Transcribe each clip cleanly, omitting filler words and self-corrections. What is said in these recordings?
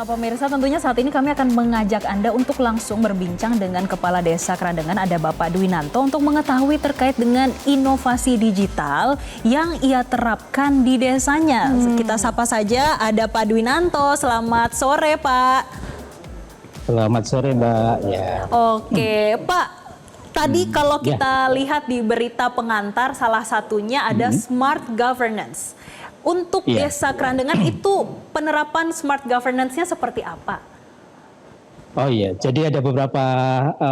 Nah, pemirsa, tentunya saat ini kami akan mengajak Anda untuk langsung berbincang dengan Kepala Desa Krandengan, ada Bapak Dwinanto, untuk mengetahui terkait dengan inovasi digital yang ia terapkan di desanya. Kita sapa saja, ada Pak Dwinanto. Selamat sore, Pak. Selamat sore, Mbak. Ya. Oke, Pak. Tadi kalau kita lihat di berita pengantar, salah satunya ada smart governance. Untuk Desa Krandengan itu penerapan smart governance-nya seperti apa? Oh iya, jadi ada beberapa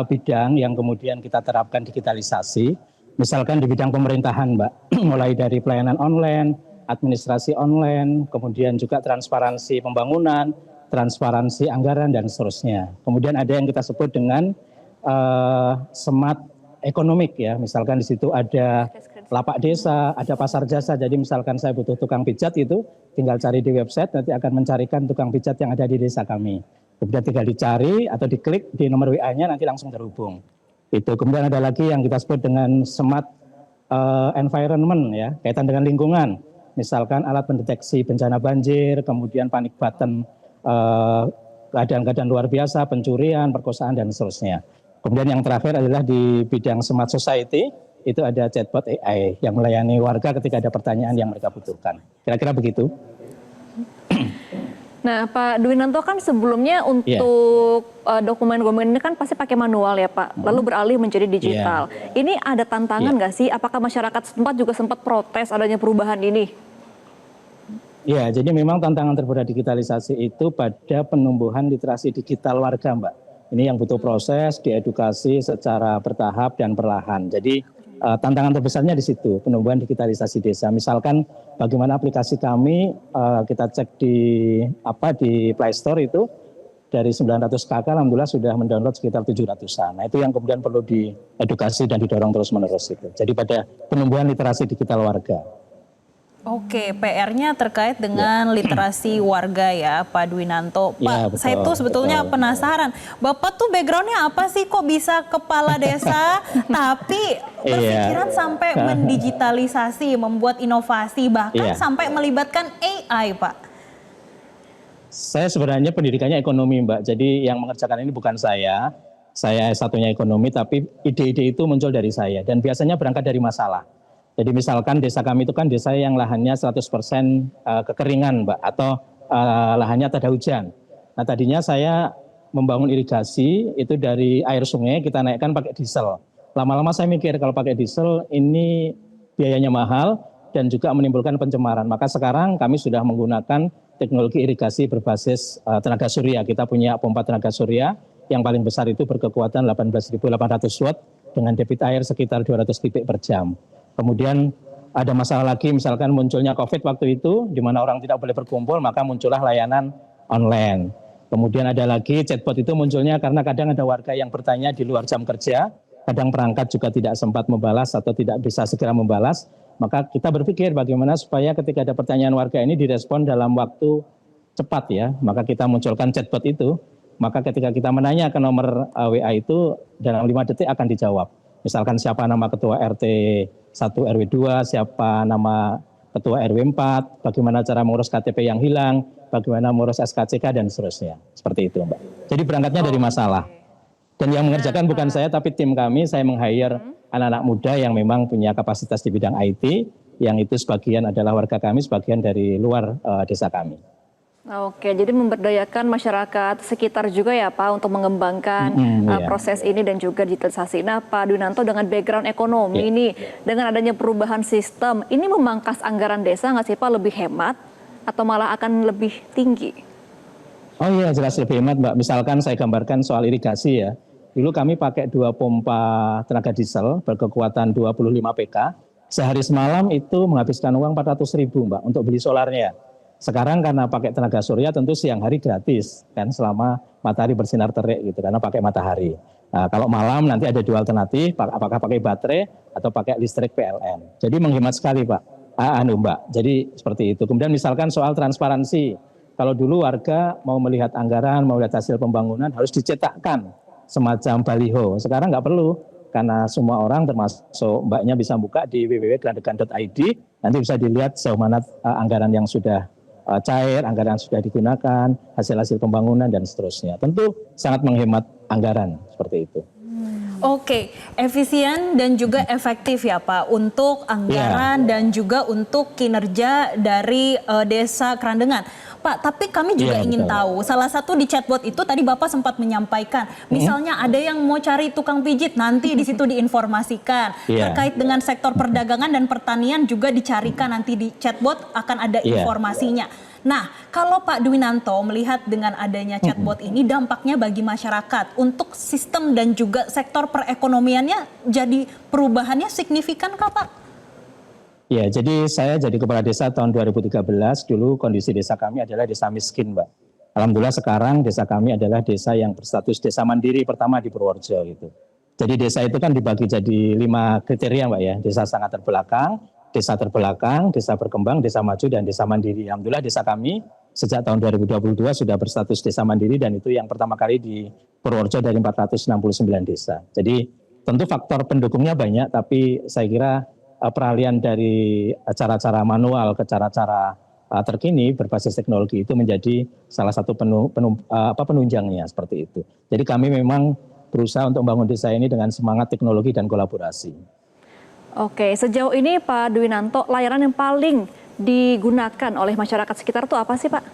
bidang yang kemudian kita terapkan digitalisasi. Misalkan di bidang pemerintahan, Mbak, mulai dari pelayanan online, administrasi online, kemudian juga transparansi pembangunan, transparansi anggaran, dan seterusnya. Kemudian ada yang kita sebut dengan smart economic ya, misalkan di situ ada lapak desa, ada pasar jasa. Jadi misalkan saya butuh tukang pijat itu, tinggal cari di website, nanti akan mencarikan tukang pijat yang ada di desa kami. Kemudian tinggal dicari atau diklik di nomor WA-nya, nanti langsung terhubung. Itu. Kemudian ada lagi yang kita sebut dengan smart environment ya, kaitan dengan lingkungan. Misalkan alat pendeteksi bencana banjir, kemudian panic button, keadaan-keadaan luar biasa, pencurian, perkosaan, dan seterusnya. Kemudian yang terakhir adalah di bidang smart society, itu ada chatbot AI yang melayani warga ketika ada pertanyaan yang mereka butuhkan. Kira-kira begitu. Nah, Pak Dwinanto, kan sebelumnya untuk dokumen-dokumen ini kan pasti pakai manual ya, Pak, lalu beralih menjadi digital. Ini ada tantangan nggak sih? Apakah masyarakat setempat juga sempat protes adanya perubahan ini? Ya, jadi memang tantangan terberat digitalisasi itu pada penumbuhan literasi digital warga, Mbak. Ini yang butuh proses, diedukasi secara bertahap dan perlahan. Jadi tantangan terbesarnya di situ, penumbuhan digitalisasi desa. Misalkan bagaimana aplikasi kami, kita cek di Play Store itu, dari 900 kakak alhamdulillah sudah mendownload sekitar 700-an. Nah itu yang kemudian perlu diedukasi dan didorong terus-menerus itu. Jadi pada penumbuhan literasi digital warga. Oke, PR-nya terkait dengan literasi warga ya, Pak Dwinanto. Pak, Ya, betul, saya tuh sebetulnya betul. penasaran, Bapak tuh background-nya apa sih kok bisa kepala desa, tapi berpikiran sampai mendigitalisasi, membuat inovasi, bahkan sampai melibatkan AI, Pak? Saya sebenarnya pendidikannya ekonomi, Mbak. Jadi yang mengerjakan ini bukan saya. Saya S1-nya ekonomi, tapi ide-ide itu muncul dari saya. Dan biasanya berangkat dari masalah. Jadi misalkan desa kami itu kan desa yang lahannya 100% kekeringan, Mbak, atau lahannya tak ada hujan. Nah tadinya saya membangun irigasi itu dari air sungai kita naikkan pakai diesel. Lama-lama saya mikir kalau pakai diesel ini biayanya mahal dan juga menimbulkan pencemaran. Maka sekarang kami sudah menggunakan teknologi irigasi berbasis tenaga surya. Kita punya pompa tenaga surya yang paling besar itu berkekuatan 18.800 watt dengan debit air sekitar 200 kubik per jam. Kemudian ada masalah lagi, misalkan munculnya COVID waktu itu, di mana orang tidak boleh berkumpul, maka muncullah layanan online. Kemudian ada lagi chatbot itu munculnya karena kadang ada warga yang bertanya di luar jam kerja, kadang perangkat juga tidak sempat membalas atau tidak bisa segera membalas. Maka kita berpikir bagaimana supaya ketika ada pertanyaan warga ini direspon dalam waktu cepat ya. Maka kita munculkan chatbot itu, maka ketika kita menanya ke nomor WA itu, dalam 5 detik akan dijawab. Misalkan siapa nama ketua RT 1 RW 2, siapa nama ketua RW 4, bagaimana cara mengurus KTP yang hilang, bagaimana mengurus SKCK, dan seterusnya. Seperti itu, Mbak. Jadi berangkatnya dari masalah. Dan yang mengerjakan bukan saya, tapi tim kami, saya meng-hire anak-anak muda yang memang punya kapasitas di bidang IT, yang itu sebagian adalah warga kami, sebagian dari luar desa kami. Oke, jadi memberdayakan masyarakat sekitar juga ya Pak untuk mengembangkan proses ini dan juga digitalisasi. Nah Pak Dwinanto, dengan background ekonomi ini, dengan adanya perubahan sistem, ini memangkas anggaran desa nggak sih Pak, lebih hemat atau malah akan lebih tinggi? Oh iya, jelas lebih hemat, Mbak. Misalkan saya gambarkan soal irigasi ya. Dulu kami pakai 2 pompa tenaga diesel berkekuatan 25 PK. Sehari semalam itu menghabiskan uang 400.000, Mbak, untuk beli solarnya. Sekarang karena pakai tenaga surya tentu siang hari gratis kan, selama matahari bersinar terik gitu, karena pakai matahari. Nah, kalau malam nanti ada 2 alternatif, apakah pakai baterai atau pakai listrik PLN. Jadi menghemat sekali Pak, Mbak. Jadi seperti itu. Kemudian misalkan soal transparansi, kalau dulu warga mau melihat anggaran, mau melihat hasil pembangunan harus dicetakkan semacam baliho. Sekarang nggak perlu, karena semua orang termasuk Mbaknya bisa buka di www.krandengan.id, nanti bisa dilihat sejauh mana anggaran yang sudah cair, anggaran sudah digunakan, hasil-hasil pembangunan dan seterusnya. Tentu sangat menghemat anggaran seperti itu. Oke, efisien dan juga efektif ya Pak untuk anggaran dan juga untuk kinerja dari Desa Kerandengan. Pak, tapi kami juga ingin tahu, salah satu di chatbot itu tadi Bapak sempat menyampaikan, misalnya ada yang mau cari tukang pijit, nanti di situ diinformasikan. Terkait dengan sektor perdagangan dan pertanian juga dicarikan nanti di chatbot akan ada informasinya. Nah, kalau Pak Dwinanto melihat dengan adanya chatbot ini dampaknya bagi masyarakat untuk sistem dan juga sektor perekonomiannya jadi perubahannya signifikan kah Pak? Ya, jadi saya jadi kepala desa tahun 2013, dulu kondisi desa kami adalah desa miskin, Mbak. Alhamdulillah sekarang desa kami adalah desa yang berstatus desa mandiri pertama di Purworejo gitu. Jadi desa itu kan dibagi jadi 5 kriteria, Mbak ya. Desa sangat terbelakang, desa berkembang, desa maju, dan desa mandiri. Alhamdulillah desa kami sejak tahun 2022 sudah berstatus desa mandiri dan itu yang pertama kali di Purworejo dari 469 desa. Jadi tentu faktor pendukungnya banyak, tapi saya kira peralihan dari cara-cara manual ke cara-cara terkini berbasis teknologi itu menjadi salah satu penunjangnya seperti itu. Jadi kami memang berusaha untuk membangun desa ini dengan semangat teknologi dan kolaborasi. Oke, sejauh ini Pak Dwinanto, layanan yang paling digunakan oleh masyarakat sekitar itu apa sih Pak?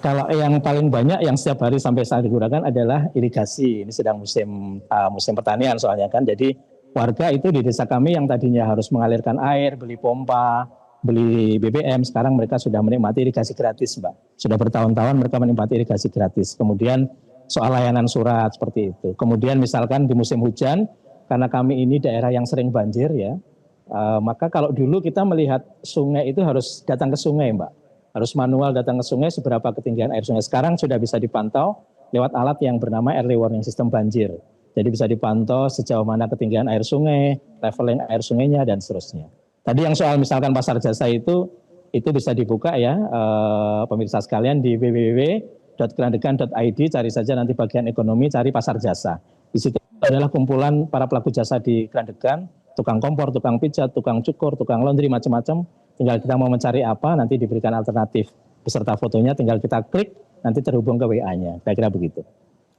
Kalau yang paling banyak yang setiap hari sampai saat digunakan adalah irigasi. Ini sedang musim pertanian soalnya kan. Jadi warga itu di desa kami yang tadinya harus mengalirkan air, beli pompa, beli BBM, sekarang mereka sudah menikmati irigasi gratis, Mbak. Sudah bertahun-tahun mereka menikmati irigasi gratis. Kemudian soal layanan surat seperti itu. Kemudian misalkan di musim hujan, karena kami ini daerah yang sering banjir ya, maka kalau dulu kita melihat sungai itu harus datang ke sungai, Mbak. Harus manual datang ke sungai seberapa ketinggian air sungai. Sekarang sudah bisa dipantau lewat alat yang bernama early warning system banjir. Jadi bisa dipantau sejauh mana ketinggian air sungai, leveling air sungainya, dan seterusnya. Tadi yang soal misalkan pasar jasa itu bisa dibuka ya, pemirsa sekalian di www.kerandegan.id, cari saja nanti bagian ekonomi, cari pasar jasa. Di situ adalah kumpulan para pelaku jasa di Kerandegan, tukang kompor, tukang pijat, tukang cukur, tukang laundry, macam-macam. Tinggal kita mau mencari apa, nanti diberikan alternatif beserta fotonya, tinggal kita klik, nanti terhubung ke WA-nya. Kira-kira begitu.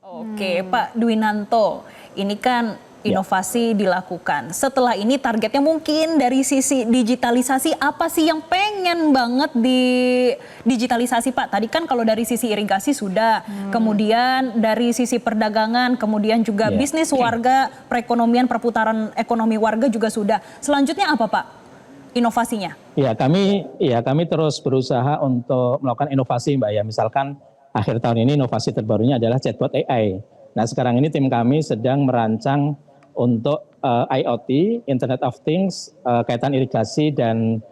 Oke, Pak Dwinanto, ini kan inovasi dilakukan. Setelah ini targetnya mungkin dari sisi digitalisasi apa sih yang pengen banget di digitalisasi Pak? Tadi kan kalau dari sisi irigasi sudah, kemudian dari sisi perdagangan, kemudian juga bisnis warga, perekonomian, perputaran ekonomi warga juga sudah. Selanjutnya apa Pak inovasinya? Ya kami terus berusaha untuk melakukan inovasi Mbak ya. Misalkan akhir tahun ini inovasi terbarunya adalah chatbot AI. Nah sekarang ini tim kami sedang merancang untuk IoT, Internet of Things, kaitan irigasi dan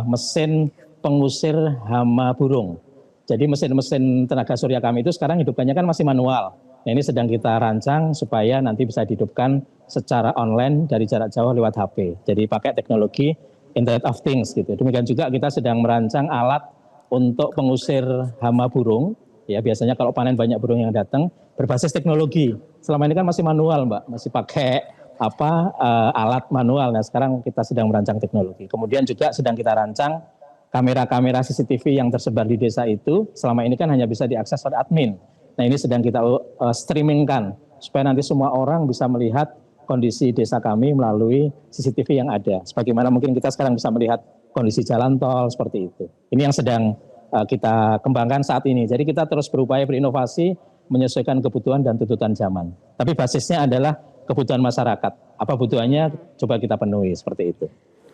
mesin pengusir hama burung. Jadi mesin-mesin tenaga surya kami itu sekarang hidupkannya kan masih manual. Nah ini sedang kita rancang supaya nanti bisa dihidupkan secara online dari jarak jauh lewat HP. Jadi pakai teknologi Internet of Things gitu. Demikian juga kita sedang merancang alat untuk pengusir hama burung. Ya biasanya kalau panen banyak burung yang datang berbasis teknologi. Selama ini kan masih manual Mbak, masih pakai alat manual. Nah sekarang kita sedang merancang teknologi. Kemudian juga sedang kita rancang kamera-kamera CCTV yang tersebar di desa itu. Selama ini kan hanya bisa diakses oleh admin. Nah ini sedang kita streamingkan supaya nanti semua orang bisa melihat kondisi desa kami melalui CCTV yang ada. Sebagaimana mungkin kita sekarang bisa melihat kondisi jalan tol seperti itu. Ini yang sedang kita kembangkan saat ini. Jadi kita terus berupaya berinovasi menyesuaikan kebutuhan dan tuntutan zaman. Tapi basisnya adalah kebutuhan masyarakat. Apa kebutuhannya coba kita penuhi seperti itu.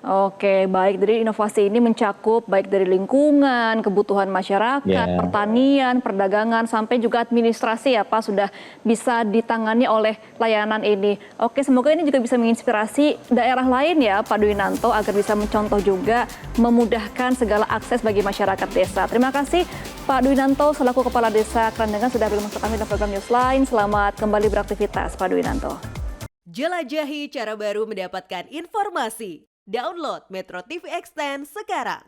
Oke, baik. Jadi inovasi ini mencakup baik dari lingkungan, kebutuhan masyarakat, pertanian, perdagangan, sampai juga administrasi ya Pak, sudah bisa ditangani oleh layanan ini. Oke, semoga ini juga bisa menginspirasi daerah lain ya Pak Dwinanto agar bisa mencontoh juga memudahkan segala akses bagi masyarakat desa. Terima kasih Pak Dwinanto selaku Kepala Desa Kerandengan sudah bergabung bersama kami dalam program Newsline. Selamat kembali beraktivitas Pak Dwinanto. Jelajahi cara baru mendapatkan informasi. Download Metro TV Extend sekarang.